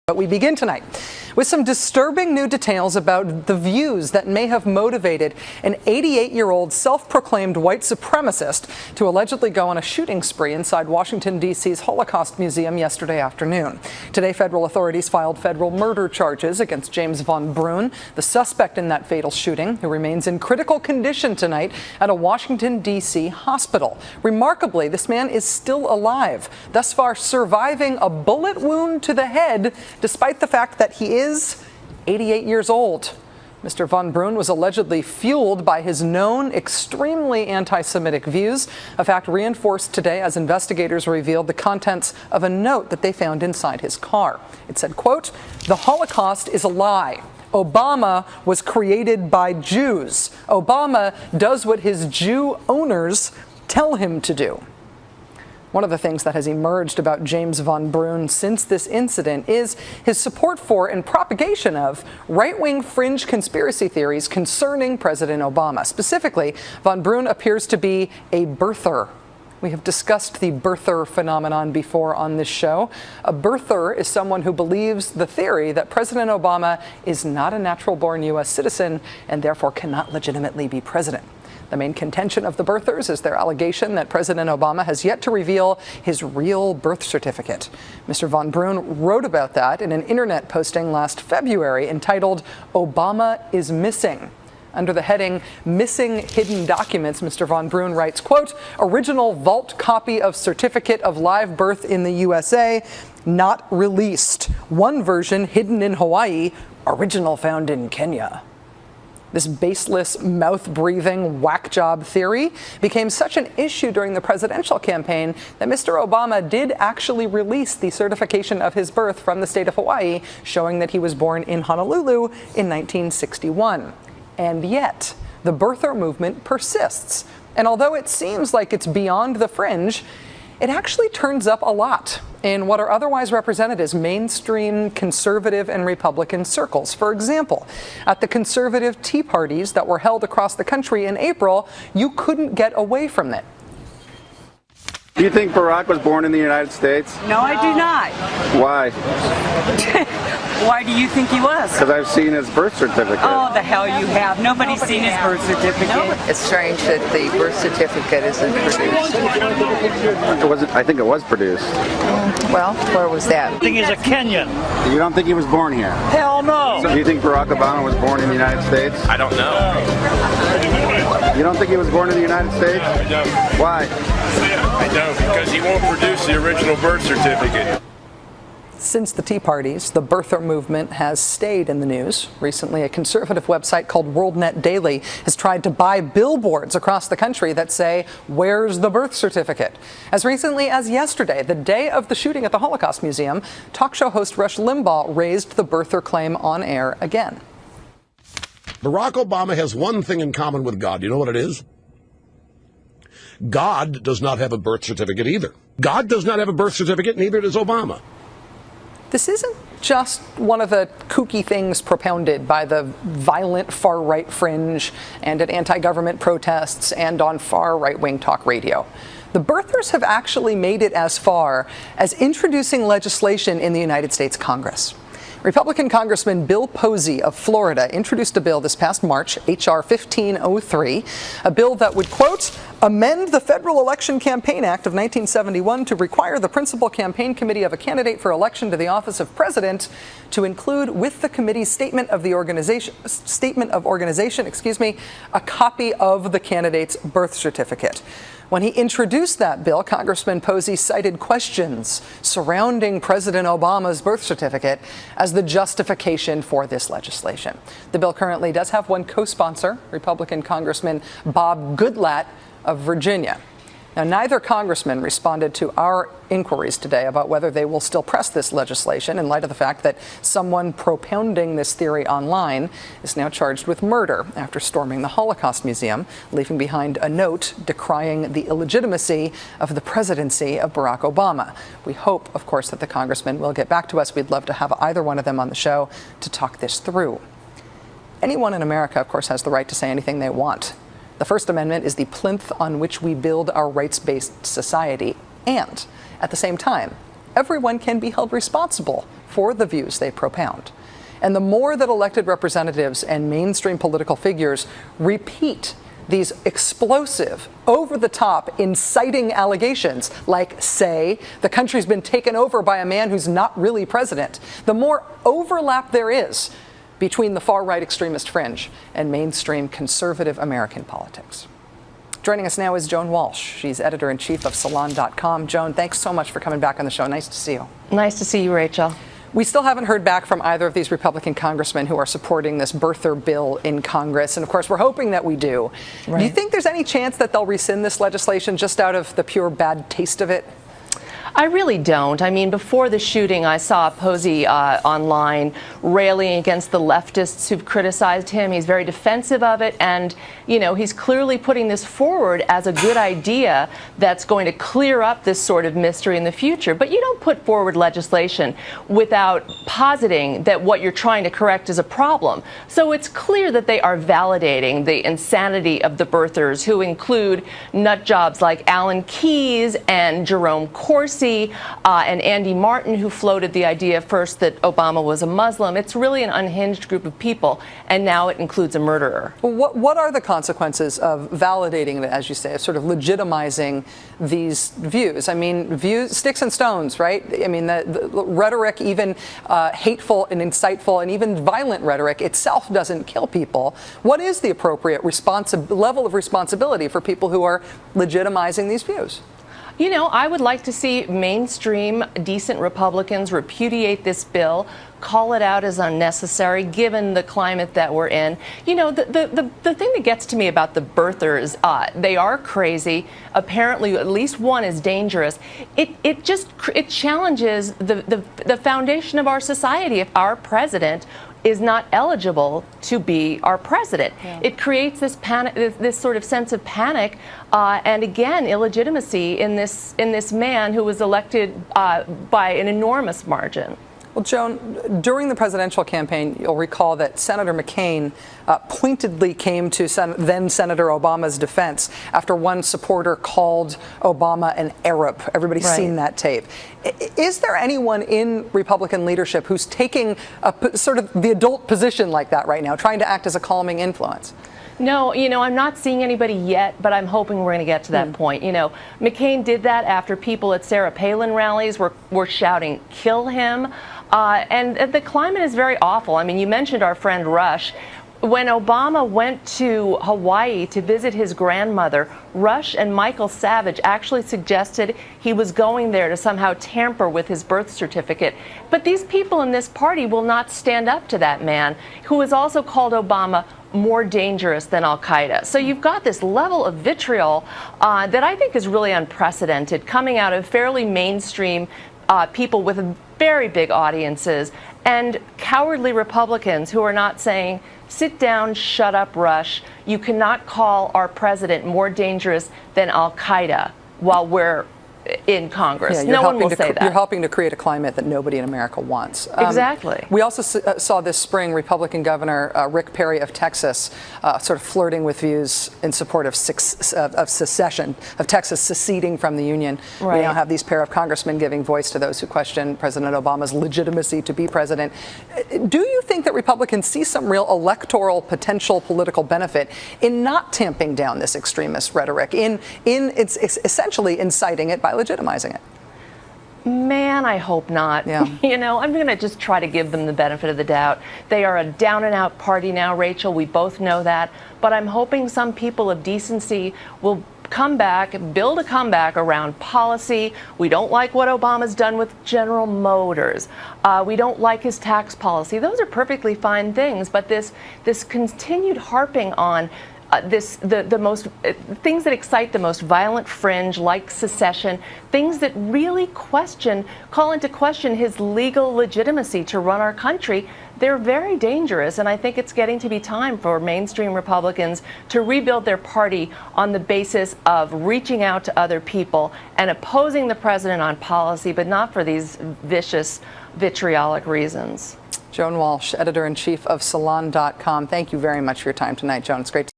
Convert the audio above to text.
But we begin tonight with some disturbing new details about the views that may have motivated an 88-year-old self-proclaimed white supremacist to allegedly go on a shooting spree inside Washington, D.C.'s Holocaust Museum yesterday afternoon. Today, federal authorities filed federal murder charges against James von Brunn, the suspect in that fatal shooting, who remains in critical condition tonight at a Washington, D.C. hospital. Remarkably, this man is still alive, thus far surviving a bullet wound to the head, despite the fact that he is 88 years old. Mr. von Brunn was allegedly fueled by his known extremely anti-Semitic views, a fact reinforced today as investigators revealed the contents of a note that they found inside his car. It said, quote, "The Holocaust is a lie. Obama was created by Jews. Obama does what his Jew owners tell him to do." One of the things that has emerged about James von Brunn since this incident is his support for and propagation of right-wing fringe conspiracy theories concerning President Obama. Specifically, von Brunn appears to be a birther. We have discussed the birther phenomenon before on this show. A birther is someone who believes the theory that President Obama is not a natural-born U.S. citizen and therefore cannot legitimately be president. The main contention of the birthers is their allegation that President Obama has yet to reveal his real birth certificate. Mr. von Brunn wrote about that in an internet posting last February entitled, "Obama is Missing." Under the heading, "Missing Hidden Documents," Mr. von Brunn writes, quote, "Original vault copy of certificate of live birth in the USA, not released. One version hidden in Hawaii, original found in Kenya." This baseless, mouth-breathing whack job theory became such an issue during the presidential campaign that Mr. Obama did actually release the certification of his birth from the state of Hawaii, showing that he was born in Honolulu in 1961. And yet, the birther movement persists. And although it seems like it's beyond the fringe, it actually turns up a lot in what are otherwise represented as mainstream conservative and Republican circles. For example, at the conservative tea parties that were held across the country in April, you couldn't get away from it. Do you think Barack was born in the United States? No, I do not. Why? Why do you think he was? Because I've seen his birth certificate. Oh, the hell you have. Nobody's seen his birth certificate. It's strange that the birth certificate isn't produced. I think it was produced. Well, where was that? I think he's a Kenyan. You don't think he was born here? Hell no. Do you think Barack Obama was born in the United States? I don't know. You don't think he was born in the United States? I don't. Why? I don't, because he won't produce the original birth certificate. Since the Tea Parties, the birther movement has stayed in the news. Recently, a conservative website called WorldNet Daily has tried to buy billboards across the country that say, "Where's the birth certificate?" As recently as yesterday, the day of the shooting at the Holocaust Museum, talk show host Rush Limbaugh raised the birther claim on air again. Barack Obama has one thing in common with God. You know what it is? God does not have a birth certificate either. God does not have a birth certificate, neither does Obama. This isn't just one of the kooky things propounded by the violent far-right fringe and at anti-government protests and on far right-wing talk radio. The birthers have actually made it as far as introducing legislation in the United States Congress. Republican Congressman Bill Posey of Florida introduced a bill this past March, H.R. 1503, a bill that would, quote, amend the Federal Election Campaign Act of 1971 to require the principal campaign committee of a candidate for election to the office of president to include with the committee's statement of organization, a copy of the candidate's birth certificate. When he introduced that bill, Congressman Posey cited questions surrounding President Obama's birth certificate as the justification for this legislation. The bill currently does have one co-sponsor, Republican Congressman Bob Goodlatte of Virginia. Now, neither congressman responded to our inquiries today about whether they will still press this legislation in light of the fact that someone propounding this theory online is now charged with murder after storming the Holocaust Museum, leaving behind a note decrying the illegitimacy of the presidency of Barack Obama. We hope, of course, that the congressman will get back to us. We'd love to have either one of them on the show to talk this through. Anyone in America, of course, has the right to say anything they want. The First Amendment is the plinth on which we build our rights-based society. And at the same time, everyone can be held responsible for the views they propound. And the more that elected representatives and mainstream political figures repeat these explosive, over-the-top, inciting allegations like, say, the country's been taken over by a man who's not really president, the more overlap there is between the far-right extremist fringe and mainstream conservative American politics. Joining us now is Joan Walsh. She's editor-in-chief of Salon.com. Joan, thanks so much for coming back on the show. Nice to see you. Nice to see you, Rachel. We still haven't heard back from either of these Republican congressmen who are supporting this birther bill in Congress. And of course, we're hoping that we do. Right. Do you think there's any chance that they'll rescind this legislation just out of the pure bad taste of it? I really don't. I mean, before the shooting, I saw Posey online railing against the leftists who've criticized him. He's very defensive of it. And, you know, he's clearly putting this forward as a good idea that's going to clear up this sort of mystery in the future. But you don't put forward legislation without positing that what you're trying to correct is a problem. So it's clear that they are validating the insanity of the birthers, who include nut jobs like Alan Keyes and Jerome Corsi. And Andy Martin, who floated the idea first that Obama was a Muslim. It's really an unhinged group of people, and now it includes a murderer. Well, what are the consequences of validating, as you say, of sort of legitimizing these views? I mean, views, sticks and stones, right? I mean, the rhetoric, even hateful and insightful and even violent rhetoric itself doesn't kill people. What is the appropriate level of responsibility for people who are legitimizing these views? You know, I would like to see mainstream, decent Republicans repudiate this bill, call it out as unnecessary, given the climate that we're in. You know, the thing that gets to me about the birthers, they are crazy. Apparently, at least one is dangerous. It challenges the foundation of our society. If our president is not eligible to be our president, it creates this panic, this sort of sense of panic, and again, illegitimacy in this man who was elected by an enormous margin. Well, Joan, during the presidential campaign, you'll recall that Senator McCain pointedly came to then Senator Obama's defense after one supporter called Obama an Arab. Everybody's seen that tape. Is there anyone in Republican leadership who's taking sort of the adult position like that right now, trying to act as a calming influence? No, you know, I'm not seeing anybody yet, but I'm hoping we're going to get to that point. You know, McCain did that after people at Sarah Palin rallies were shouting, "Kill him." And the climate is very awful. I mean, you mentioned our friend Rush. When Obama went to Hawaii to visit his grandmother, Rush and Michael Savage actually suggested he was going there to somehow tamper with his birth certificate. But these people in this party will not stand up to that man, who has also called Obama more dangerous than Al-Qaeda. So you've got this level of vitriol that I think is really unprecedented, coming out of fairly mainstream people with very big audiences, and cowardly Republicans who are not saying, sit down, shut up, Rush. You cannot call our president more dangerous than Al-Qaeda while we're in Congress. Yeah, no one will say that. You're helping to create a climate that nobody in America wants. Exactly. We also saw this spring Republican Governor Rick Perry of Texas sort of flirting with views in support of secession, of Texas seceding from the Union. Right. We now have these pair of congressmen giving voice to those who question President Obama's legitimacy to be president. Do you think that Republicans see some real electoral potential political benefit in not tamping down this extremist rhetoric, in it's essentially inciting it by legitimizing it? Man, I hope not. Yeah. You know, I'm going to just try to give them the benefit of the doubt. They are a down-and-out party now, Rachel. We both know that. But I'm hoping some people of decency will come back, build a comeback around policy. We don't like what Obama's done with General Motors. We don't like his tax policy. Those are perfectly fine things. But this continued harping on the most things that excite the most violent fringe, like secession, things that really call into question his legal legitimacy to run our country, they're very dangerous. And I think it's getting to be time for mainstream Republicans to rebuild their party on the basis of reaching out to other people and opposing the president on policy, but not for these vicious, vitriolic reasons. Joan Walsh, editor-in-chief of Salon.com. Thank you very much for your time tonight, Joan. It's great to